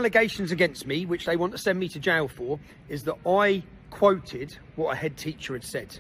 allegations against me, which they want to send me to jail for, is that I quoted what a head teacher had said.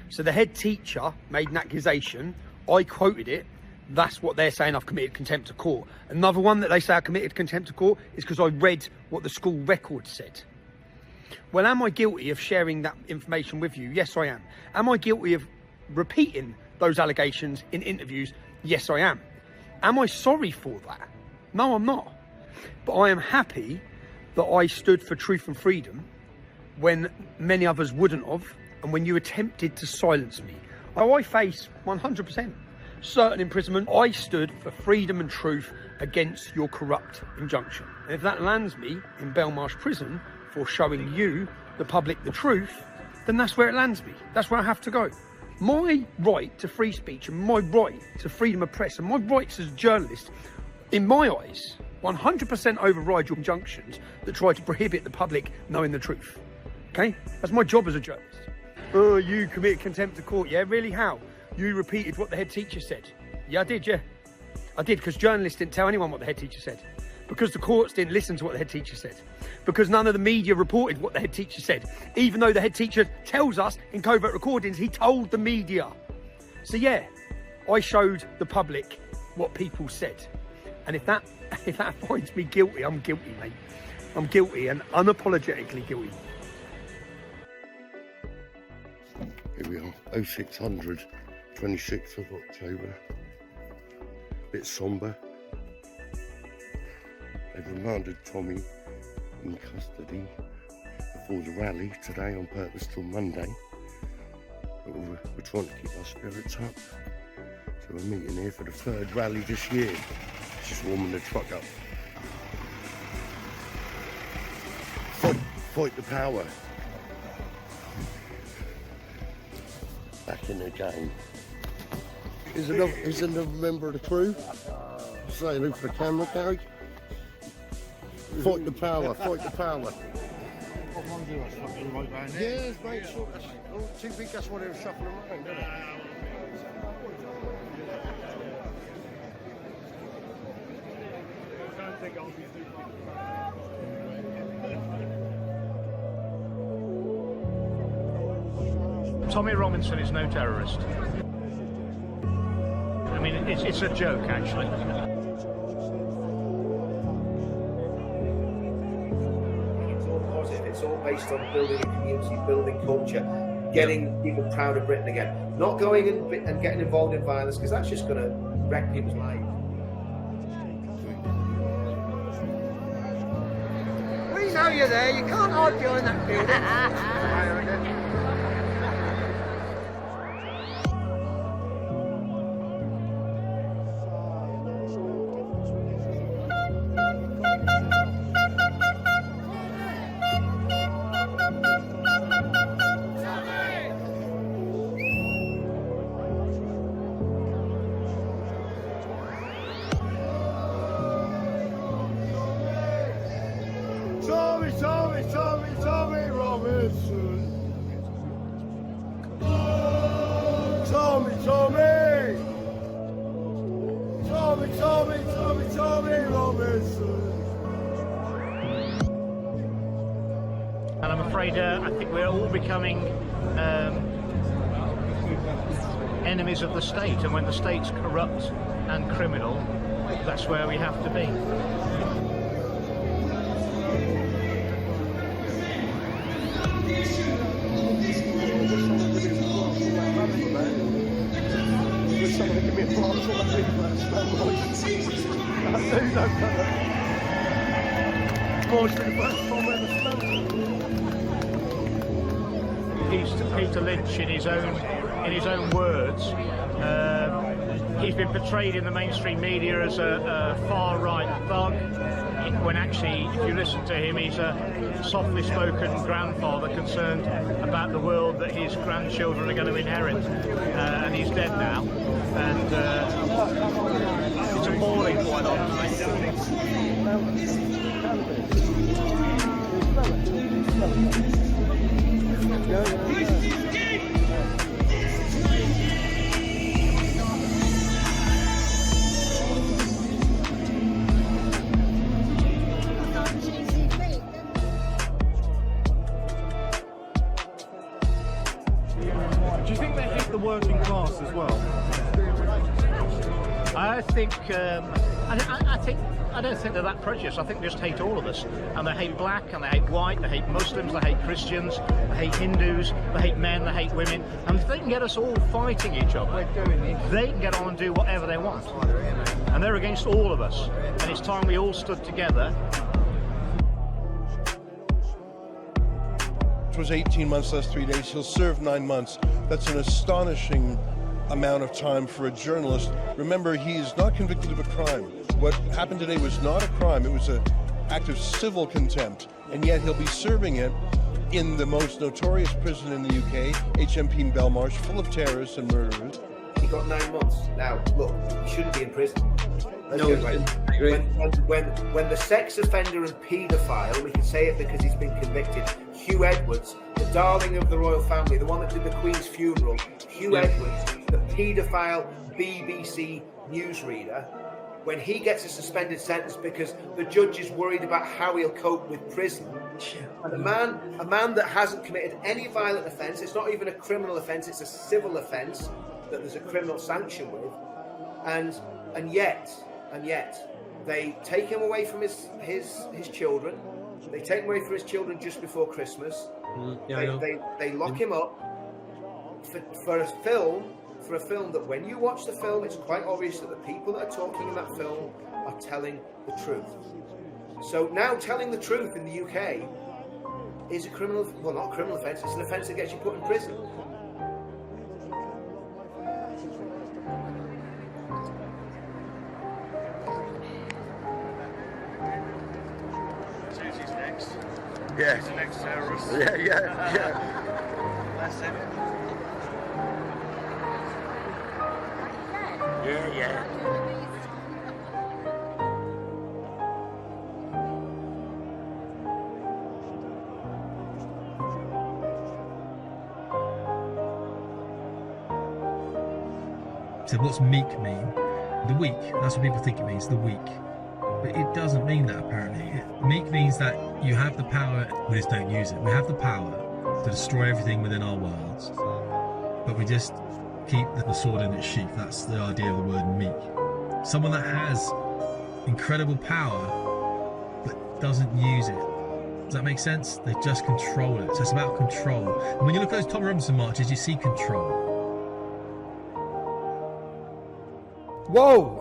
So the head teacher made an accusation, I quoted it, that's what they're saying I've committed contempt of court. Another one that they say I committed contempt of court is because I read what the school record said. Well, am I guilty of sharing that information with you? Yes, I am. Am I guilty of repeating those allegations in interviews? Yes, I am. Am I sorry for that? No, I'm not. But I am happy that I stood for truth and freedom when many others wouldn't have, and when you attempted to silence me. Oh, I face 100% certain imprisonment. I stood for freedom and truth against your corrupt injunction. And if that lands me in Belmarsh prison for showing you, the public, the truth, then that's where it lands me. That's where I have to go. My right to free speech and my right to freedom of press and my rights as a journalist, in my eyes, 100% override your injunctions that try to prohibit the public knowing the truth. Okay? That's my job as a journalist. Oh, you committed contempt of court. Yeah, really? How? You repeated what the head teacher said. Yeah, I did, yeah. I did, because journalists didn't tell anyone what the head teacher said. Because the courts didn't listen to what the head teacher said. Because none of the media reported what the head teacher said. Even though the head teacher tells us in covert recordings, he told the media. So yeah, I showed the public what people said. And if that finds me guilty, I'm guilty, mate. I'm guilty and unapologetically guilty. Here we are, 0600, 26th of October. Bit sombre. They've remanded Tommy in custody before the rally today on purpose till Monday. But we're trying to keep our spirits up. So we're meeting here for the third rally this year. Just warming the truck up. Fight the power. Back in the game. Here's another member of the crew. Say hello for the camera, Gary. Fight the power, fight the power. Yes, mate, sure. Do you think that's why they were shuffling around, don't they? Tommy Robinson is no terrorist. I mean, it's a joke, actually. It's all positive. It's all based on building a community, building culture, getting people proud of Britain again. Not going and getting involved in violence, because that's just going to wreck people's lives. We know you're there. You can't hide behind that building. Tommy Robinson. Tommy Robinson. And I'm afraid I think we're all becoming enemies of the state, and when the state's corrupt and criminal, that's where we have to be. Peter Lynch, in his own words, he's been portrayed in the mainstream media as a far-right thug, when actually, if you listen to him, he's a softly spoken grandfather concerned about the world that his grandchildren are going to inherit, and he's dead now, and it's appalling, quite honestly. working class as well? I think, I don't think they're that prejudiced. I think they just hate all of us. And they hate black, and they hate white, they hate Muslims, they hate Christians, they hate Hindus, they hate men, they hate women. And if they can get us all fighting each other, they can get on and do whatever they want. And they're against all of us. And it's time we all stood together. It was 18 months less 3 days. He'll serve 9 months. That's an astonishing amount of time for a journalist. Remember, he is not convicted of a crime. What happened today was not a crime. It was an act of civil contempt. And yet he'll be serving it in the most notorious prison in the UK, HMP in Belmarsh, full of terrorists and murderers. He got 9 months. Now, look, he shouldn't be in prison. No, I agree. When the sex offender and paedophile, we can say it because he's been convicted, Hugh Edwards, the darling of the royal family, the one that did the Queen's funeral, Hugh Edwards, the paedophile BBC newsreader, when he gets a suspended sentence because the judge is worried about how he'll cope with prison. And a man that hasn't committed any violent offence, it's not even a criminal offence, it's a civil offence that there's a criminal sanction with, and yet they take him away from his children. They take him away from his children just before Christmas. They lock him up for a film that when you watch the film, it's quite obvious that the people that are talking in that film are telling the truth. So now telling the truth in the UK is a criminal, well, not a criminal offence, it's an offence that gets you put in prison. Yeah. He's the next terrorist. Yeah. Bless him. Yeah. So what's meek mean? The weak. That's what people think it means, the weak. But it doesn't mean that, apparently. Meek means that you have the power, we just don't use it. We have the power to destroy everything within our worlds, but we just keep the sword in its sheath. That's the idea of the word meek. Someone that has incredible power, but doesn't use it. Does that make sense? They just control it. So it's about control. And when you look at those Tom Robinson marches, you see control. Whoa!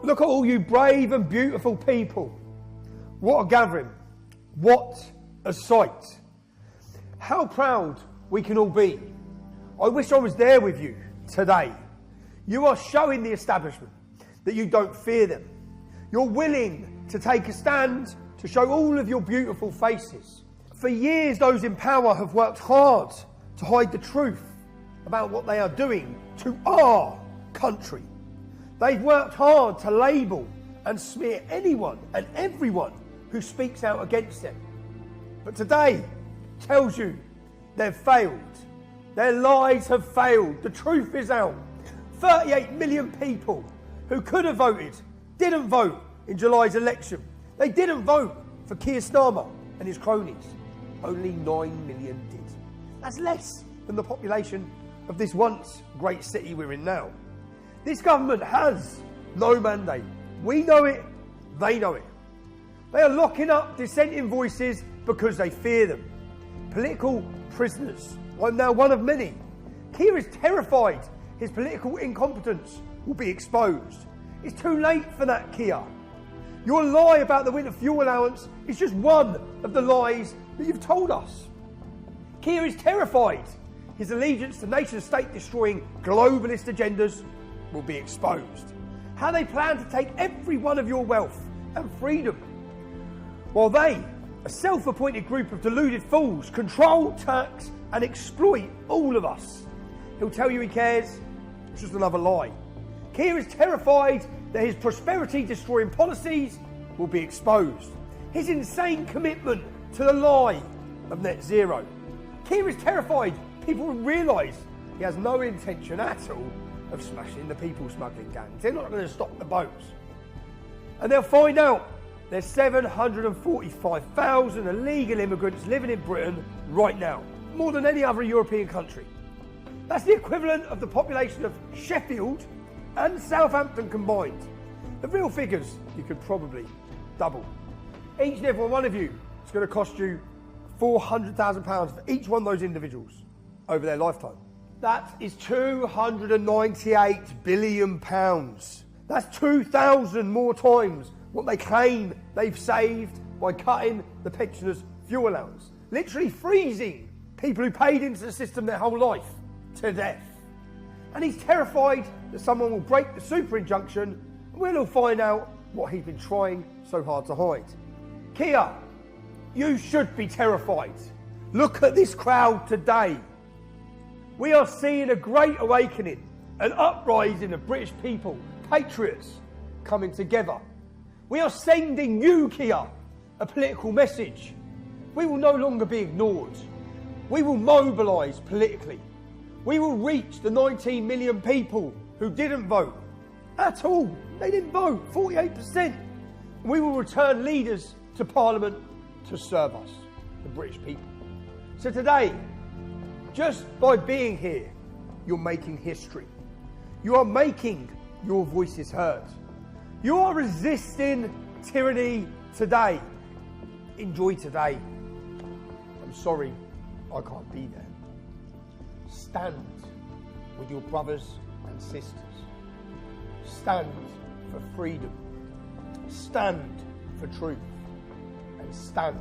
Look at all you brave and beautiful people. What a gathering. What a sight. How proud we can all be. I wish I was there with you today. You are showing the establishment that you don't fear them. You're willing to take a stand to show all of your beautiful faces. For years, those in power have worked hard to hide the truth about what they are doing to our country. They've worked hard to label and smear anyone and everyone who speaks out against them. But today tells you they've failed. Their lies have failed. The truth is out. 38 million people who could have voted didn't vote in July's election. They didn't vote for Keir Starmer and his cronies. Only 9 million did. That's less than the population of this once great city we're in now. This government has no mandate. We know it, they know it. They are locking up dissenting voices because they fear them. Political prisoners. I'm now one of many. Keir is terrified his political incompetence will be exposed. It's too late for that, Keir. Your lie about the winter fuel allowance is just one of the lies that you've told us. Keir is terrified his allegiance to nation-state destroying globalist agendas will be exposed. How they plan to take every one of your wealth and freedom, while they, a self-appointed group of deluded fools, control, tax and exploit all of us. He'll tell you he cares, it's just another lie. Keir is terrified that his prosperity-destroying policies will be exposed. His insane commitment to the lie of net zero. Keir is terrified people will realise he has no intention at all of smashing the people smuggling gangs. They're not going to stop the boats. And they'll find out there's 745,000 illegal immigrants living in Britain right now, more than any other European country. That's the equivalent of the population of Sheffield and Southampton combined. The real figures you could probably double. Each and every one of you is going to cost you £400,000 for each one of those individuals over their lifetime. That is £298 billion. That's 2,000 more times what they claim they've saved by cutting the pensioners' fuel allowance. Literally freezing people who paid into the system their whole life to death. And he's terrified that someone will break the super injunction and we'll all find out what he's been trying so hard to hide. Keir, you should be terrified. Look at this crowd today. We are seeing a great awakening, an uprising of British people, patriots, coming together. We are sending you, Keir, a political message. We will no longer be ignored. We will mobilise politically. We will reach the 19 million people who didn't vote at all. They didn't vote, 48%. We will return leaders to Parliament to serve us, the British people. So today, just by being here, you're making history. You are making your voices heard. You are resisting tyranny today. Enjoy today. I'm sorry I can't be there. Stand with your brothers and sisters. Stand for freedom. Stand for truth. And stand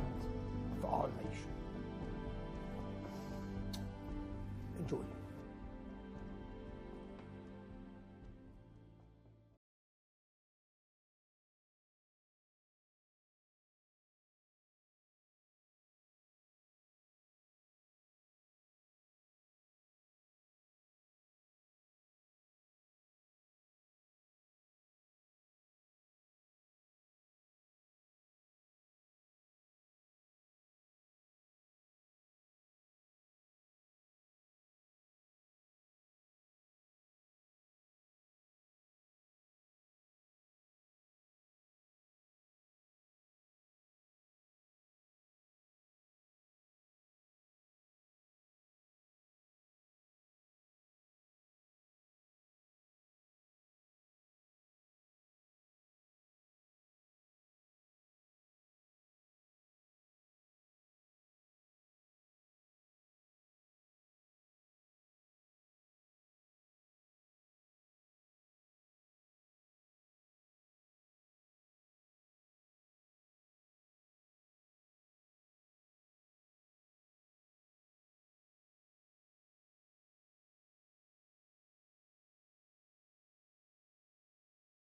for our nation. Enjoy.